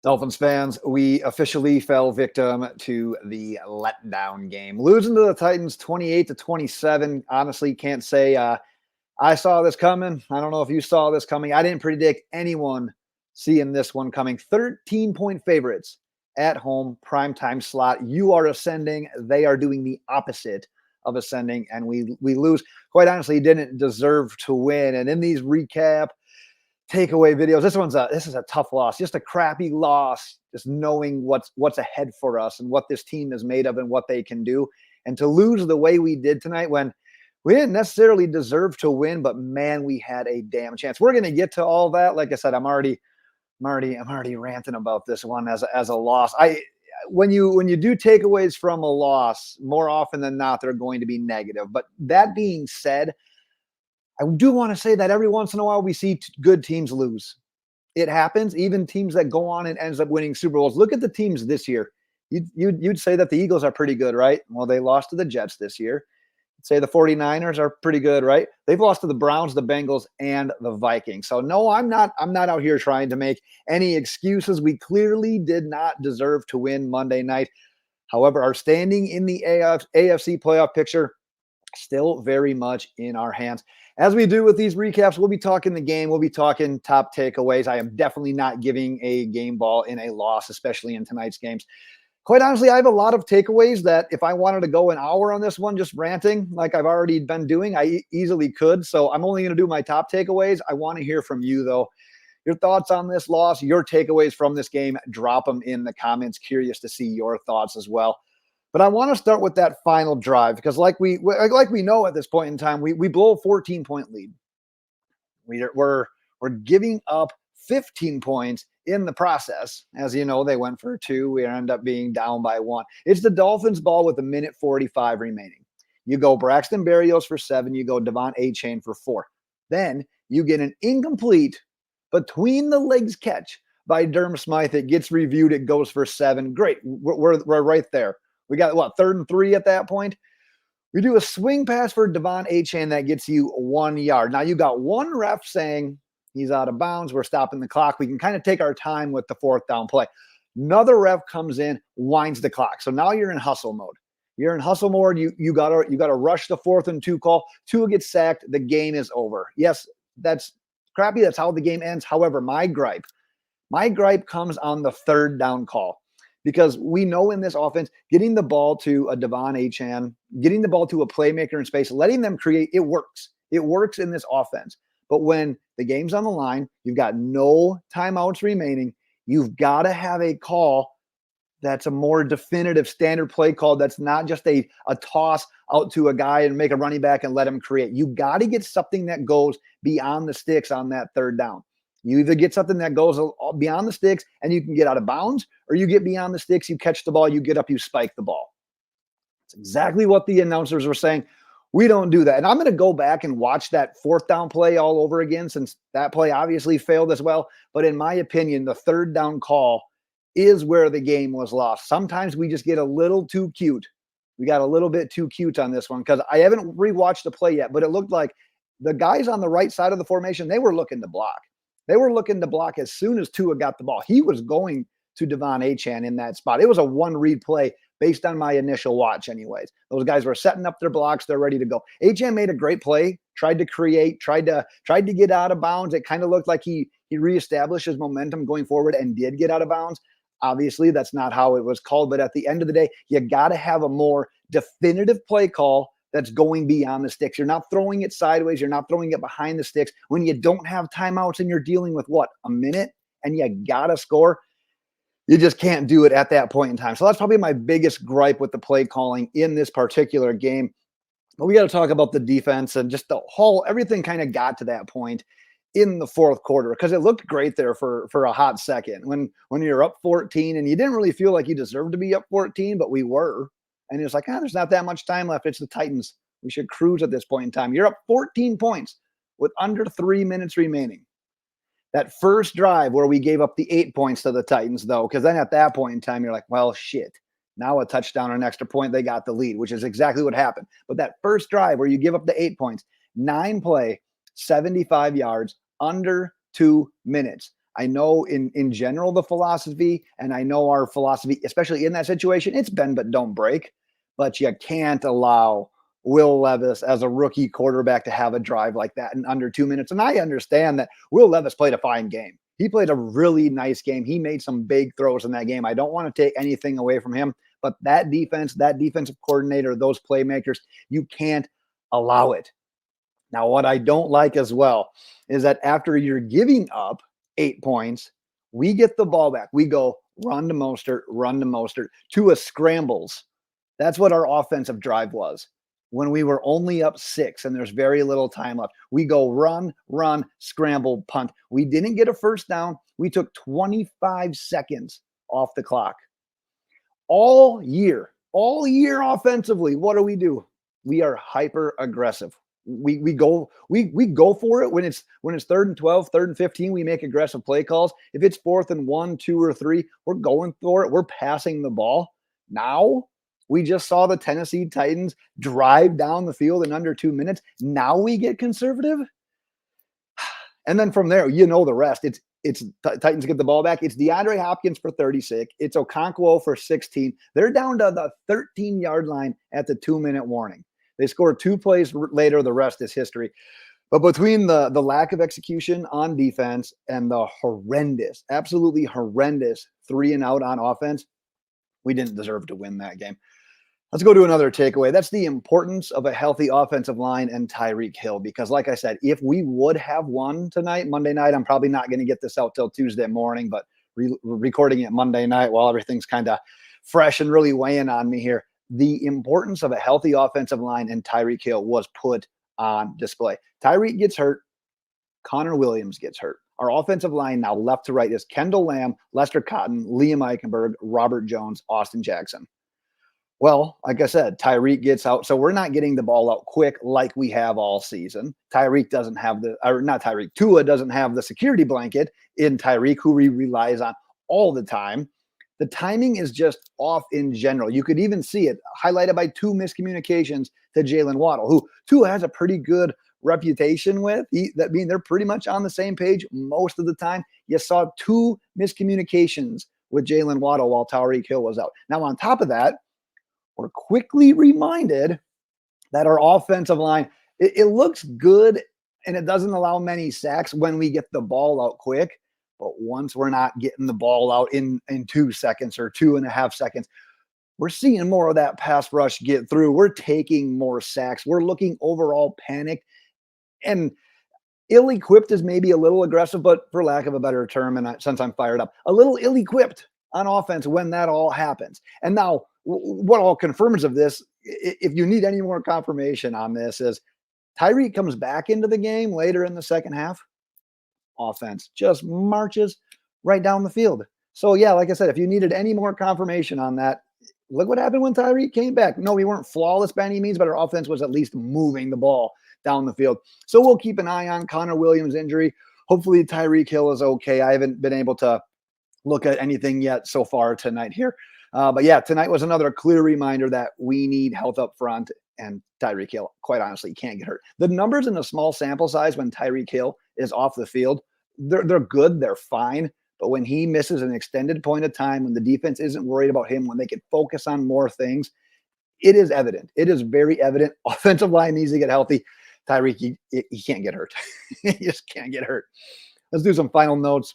Dolphins fans, we officially fell victim to the letdown game. Losing to the Titans 28-27. Honestly, can't say I saw this coming. I don't know if you saw this coming. I didn't predict anyone seeing this one coming. 13-point favorites at home, primetime slot. You are ascending. They are doing the opposite of ascending, and we lose. Quite honestly, didn't deserve to win. And in these recap takeaway videos, this is a tough loss, just a crappy loss, just knowing what's ahead for us and what this team is made of and what they can do. And to lose the way we did tonight when we didn't necessarily deserve to win, but man, we had a damn chance. We're going to get to all that. Like I said, I'm already ranting about this one as a loss. When you do takeaways from a loss, more often than not, they're going to be negative. But that being said, I do want to say that every once in a while we see good teams lose. It happens, even teams that go on and ends up winning Super Bowls. Look at the teams this year. You'd say that the Eagles are pretty good, right? Well, they lost to the Jets this year. You'd say the 49ers are pretty good, right? They've lost to the Browns, the Bengals, and the Vikings. So no, I'm not out here trying to make any excuses. We clearly did not deserve to win Monday night. However, our standing in the AFC playoff picture still very much in our hands. As we do with these recaps, we'll be talking the game. We'll be talking top takeaways. I am definitely not giving a game ball in a loss, especially in tonight's games. Quite honestly, I have a lot of takeaways that if I wanted to go an hour on this one, just ranting like I've already been doing, I easily could. So I'm only going to do my top takeaways. I want to hear from you, though. Your thoughts on this loss, your takeaways from this game, drop them in the comments. Curious to see your thoughts as well. But I want to start with that final drive because like we know at this point in time, we blow a 14-point lead. We're giving up 15 points in the process. As you know, they went for 2. We end up being down by 1. It's the Dolphins ball with 1:45 remaining. You go Braxton Berrios for 7. You go Devon Achane for 4. Then you get an incomplete between the legs catch by Durham Smythe. It gets reviewed. It goes for 7. Great. We're right there. We got, 3rd and 3 at that point? We do a swing pass for Devon Achane that gets you 1 yard. Now, you got one ref saying he's out of bounds. We're stopping the clock. We can kind of take our time with the 4th down play. Another ref comes in, winds the clock. So now you're in hustle mode. You're in hustle mode. You gotta rush the 4th and 2 call. Tua gets sacked. The game is over. Yes, that's crappy. That's how the game ends. However, my gripe comes on the 3rd down call. Because we know in this offense, getting the ball to a Devon Achane, getting the ball to a playmaker in space, letting them create, it works. It works in this offense. But when the game's on the line, you've got no timeouts remaining, you've got to have a call that's a more definitive standard play call that's not just a toss out to a guy and make a running back and let him create. You got to get something that goes beyond the sticks on that 3rd down. You either get something that goes beyond the sticks and you can get out of bounds, or you get beyond the sticks, you catch the ball, you get up, you spike the ball. That's exactly what the announcers were saying. We don't do that. And I'm going to go back and watch that 4th down play all over again, since that play obviously failed as well. But in my opinion, the 3rd down call is where the game was lost. Sometimes we just get a little too cute. We got a little bit too cute on this one because I haven't rewatched the play yet, but it looked like the guys on the right side of the formation, they were looking to block. They were looking to block as soon as Tua got the ball. He was going to Devon Achane in that spot. It was a one-read play based on my initial watch anyways. Those guys were setting up their blocks. They're ready to go. Achane made a great play, tried to create, tried to get out of bounds. It kind of looked like he reestablished his momentum going forward and did get out of bounds. Obviously, that's not how it was called. But at the end of the day, you got to have a more definitive play call that's going beyond the sticks. You're not throwing it sideways. You're not throwing it behind the sticks when you don't have timeouts and you're dealing with a minute and you got to score. You just can't do it at that point in time. So that's probably my biggest gripe with the play calling in this particular game. But we got to talk about the defense and just everything kind of got to that point in the 4th quarter because it looked great there for a hot second when you're up 14 and you didn't really feel like you deserved to be up 14, but we were. And it's like, there's not that much time left. It's the Titans. We should cruise at this point in time. You're up 14 points with under 3 minutes remaining. That first drive where we gave up the 8 points to the Titans, though, because then at that point in time, you're like, well, shit. Now a touchdown or an extra point, they got the lead, which is exactly what happened. But that first drive where you give up the 8 points, 9 play, 75 yards, under 2 minutes. I know in general the philosophy, and I know our philosophy, especially in that situation, it's bend but don't break. But you can't allow Will Levis as a rookie quarterback to have a drive like that in under 2 minutes. And I understand that Will Levis played a fine game. He played a really nice game. He made some big throws in that game. I don't want to take anything away from him, but that defense, that defensive coordinator, those playmakers, you can't allow it. Now, what I don't like as well is that after you're giving up 8 points, we get the ball back. We go run to Mostert, Tua scrambles. That's what our offensive drive was. When we were only up 6 and there's very little time left, we go run, scramble, punt. We didn't get a first down. We took 25 seconds off the clock. All year offensively, what do? We are hyper aggressive. We go for it when it's 3rd and 12, 3rd and 15. We make aggressive play calls. If it's 4th and 1, 2, or 3, we're going for it. We're passing the ball. Now we just saw the Tennessee Titans drive down the field in under 2 minutes. Now we get conservative, and then from there, the rest. It's Titans get the ball back. It's DeAndre Hopkins for 36. It's Okonkwo for 16. They're down to the 13-yard line at the 2-minute warning. They scored 2 plays later. The rest is history. But between the lack of execution on defense and the horrendous, absolutely horrendous 3-and-out on offense, we didn't deserve to win that game. Let's go to another takeaway. That's the importance of a healthy offensive line and Tyreek Hill. Because like I said, if we would have won tonight, Monday night, I'm probably not going to get this out till Tuesday morning, but recording it Monday night while everything's kind of fresh and really weighing on me here. The importance of a healthy offensive line and Tyreek Hill was put on display. Tyreek gets hurt. Connor Williams gets hurt. Our offensive line now left to right is Kendall Lamb, Lester Cotton, Liam Eichenberg, Robert Jones, Austin Jackson. Well, like I said, Tyreek gets out. So we're not getting the ball out quick like we have all season. Tua doesn't have the security blanket in Tyreek, who he relies on all the time. The timing is just off in general. You could even see it highlighted by 2 miscommunications to Jaylen Waddle, who Tua has a pretty good reputation with. They're pretty much on the same page most of the time. You saw 2 miscommunications with Jaylen Waddle while Tyreek Hill was out. Now, on top of that, we're quickly reminded that our offensive line, it looks good and it doesn't allow many sacks when we get the ball out quick. But once we're not getting the ball out in 2 seconds or 2.5 seconds, we're seeing more of that pass rush get through. We're taking more sacks. We're looking overall panicked and ill-equipped is maybe a little aggressive, but for lack of a better term, and since I'm fired up, a little ill-equipped on offense when that all happens. And now what all confirms of this, if you need any more confirmation on this, is Tyreek comes back into the game later in the second half. Offense just marches right down the field. So yeah, like I said, if you needed any more confirmation on that, look what happened when Tyreek came back. No, we weren't flawless by any means, but our offense was at least moving the ball down the field. So we'll keep an eye on Connor Williams' injury. Hopefully Tyreek Hill is okay. I haven't been able to look at anything yet so far tonight here. But yeah, tonight was another clear reminder that we need health up front, and Tyreek Hill, quite honestly, can't get hurt. The numbers in a small sample size when Tyreek Hill is off the field, they're good, they're fine. But when he misses an extended point of time, when the defense isn't worried about him, when they can focus on more things, it is evident. It is very evident. Offensive line needs to get healthy. Tyreek, he can't get hurt. He just can't get hurt. Let's do some final notes.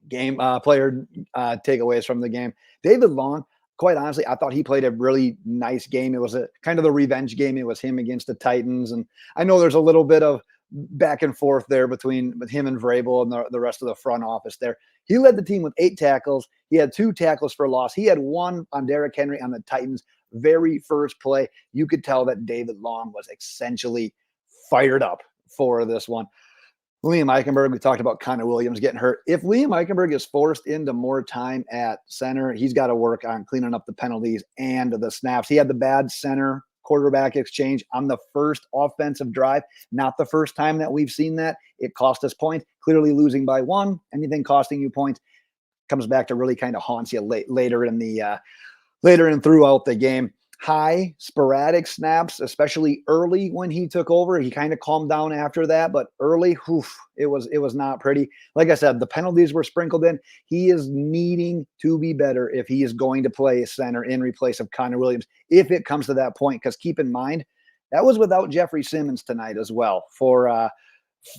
Player takeaways from the game. David Long, quite honestly, I thought he played a really nice game. It was a kind of the revenge game. It was him against the Titans. And I know there's a little bit of back and forth there with him and Vrabel and the rest of the front office there. He led the team with 8 tackles. He had 2 tackles for loss. He had 1 on Derrick Henry on the Titans' very first play. You could tell that David Long was essentially fired up for this one. Liam Eichenberg, we talked about Connor Williams getting hurt. If Liam Eichenberg is forced into more time at center, he's got to work on cleaning up the penalties and the snaps. He had the bad center quarterback exchange on the first offensive drive. Not the first time that we've seen that. It cost us points. Clearly losing by 1. Anything costing you points comes back to really kind of haunts you later and throughout the game. high sporadic snaps, especially early when he took over. He kind of calmed down after that, but early, it was not pretty. Like I said, the penalties were sprinkled in. He is needing to be better if he is going to play center in replace of Connor Williams, if it comes to that point. Because keep in mind, that was without Jeffrey Simmons tonight as well for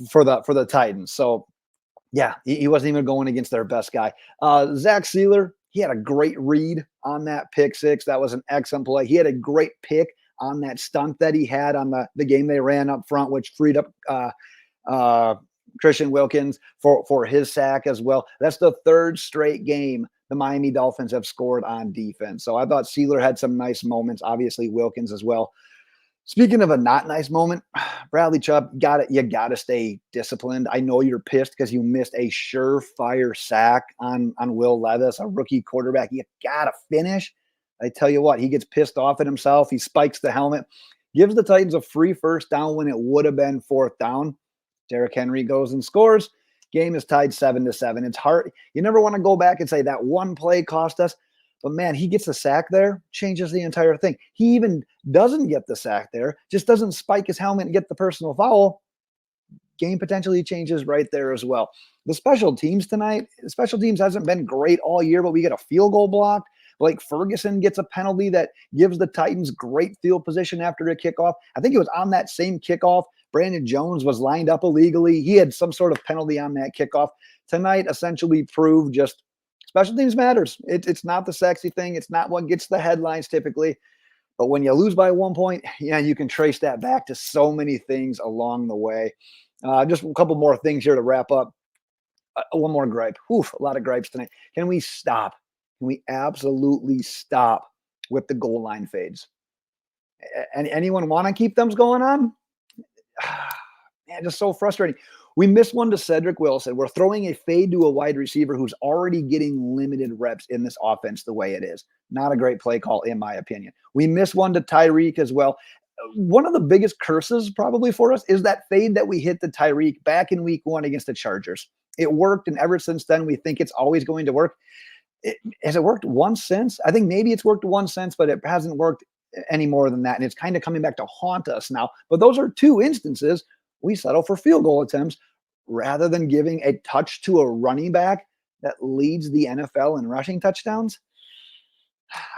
the Titans. So yeah, he wasn't even going against their best guy. Zach Sealer, he had a great read on that pick six. That was an excellent play. He had a great pick on that stunt that he had on the game they ran up front, which freed up Christian Wilkins for his sack as well. That's the third straight game the Miami Dolphins have scored on defense. So I thought Sealer had some nice moments. Obviously, Wilkins as well. Speaking of a not nice moment, Bradley Chubb, you gotta stay disciplined. I know you're pissed because you missed a surefire sack on Will Levis, a rookie quarterback. You gotta finish. I tell you what, he gets pissed off at himself. He spikes the helmet, gives the Titans a free first down when it would have been fourth down. Derrick Henry goes and scores. Game is tied 7-7. It's hard. You never want to go back and say that one play cost us. But man, he gets a sack there, changes the entire thing. He even doesn't get the sack there, just doesn't spike his helmet and get the personal foul. Game potentially changes right there as well. The special teams tonight, special teams hasn't been great all year, but we get a field goal block. Blake Ferguson gets a penalty that gives the Titans great field position after a kickoff. I think it was on that same kickoff. Brandon Jones was lined up illegally. He had some sort of penalty on that kickoff. Tonight essentially proved just special teams matters. It's not the sexy thing. It's not what gets the headlines typically. But when you lose by 1 point, yeah, you can trace that back to so many things along the way. Just a couple more things here to wrap up. One more gripe. Oof, a lot of gripes tonight. Can we stop? Can we absolutely stop with the goal line fades? And anyone want to keep them going on? Man, just so frustrating. We missed one to Cedric Wilson. We're throwing a fade to a wide receiver who's already getting limited reps in this offense the way it is. Not a great play call, in my opinion. We missed one to Tyreek as well. One of the biggest curses probably for us is that fade that we hit to Tyreek back in week 1 against the Chargers. It worked, and ever since then, we think it's always going to work. Has it worked once since? I think maybe it's worked once since, but it hasn't worked any more than that, and it's kind of coming back to haunt us now. But those are two instances we settle for field goal attempts rather than giving a touch to a running back that leads the NFL in rushing touchdowns.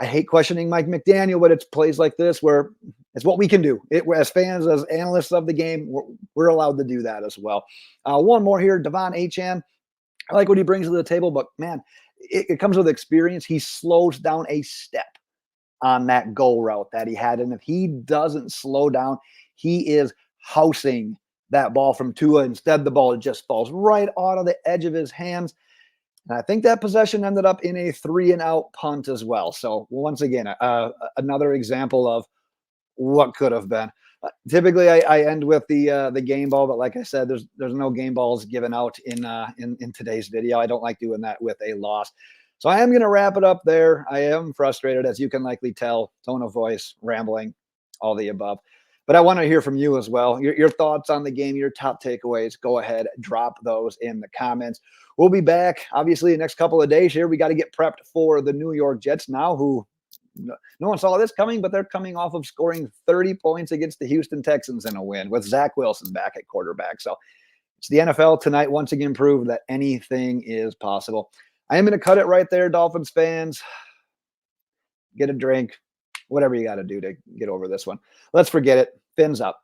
I hate questioning Mike McDaniel, but it's plays like this where it's what we can do. As fans, as analysts of the game, we're allowed to do that as well. One more here, Devon Achane. I like what he brings to the table, but man, it comes with experience. He slows down a step on that goal route that he had. And if he doesn't slow down, he is housing that ball from Tua. Instead, the ball just falls right out of the edge of his hands. And I think that possession ended up in a 3-and-out punt as well. So once again, another example of what could have been. Typically, I end with the game ball, but like I said, there's no game balls given out in today's video. I don't like doing that with a loss. So I am going to wrap it up there. I am frustrated, as you can likely tell. Tone of voice, rambling, all the above. But I want to hear from you as well. Your thoughts on the game, your top takeaways. Go ahead, drop those in the comments. We'll be back, obviously, the next couple of days here. We got to get prepped for the New York Jets now, who no one saw this coming, but they're coming off of scoring 30 points against the Houston Texans in a win with Zach Wilson back at quarterback. So it's the NFL tonight once again proved that anything is possible. I am going to cut it right there, Dolphins fans. Get a drink, whatever you got to do to get over this one. Let's forget it. Fins up.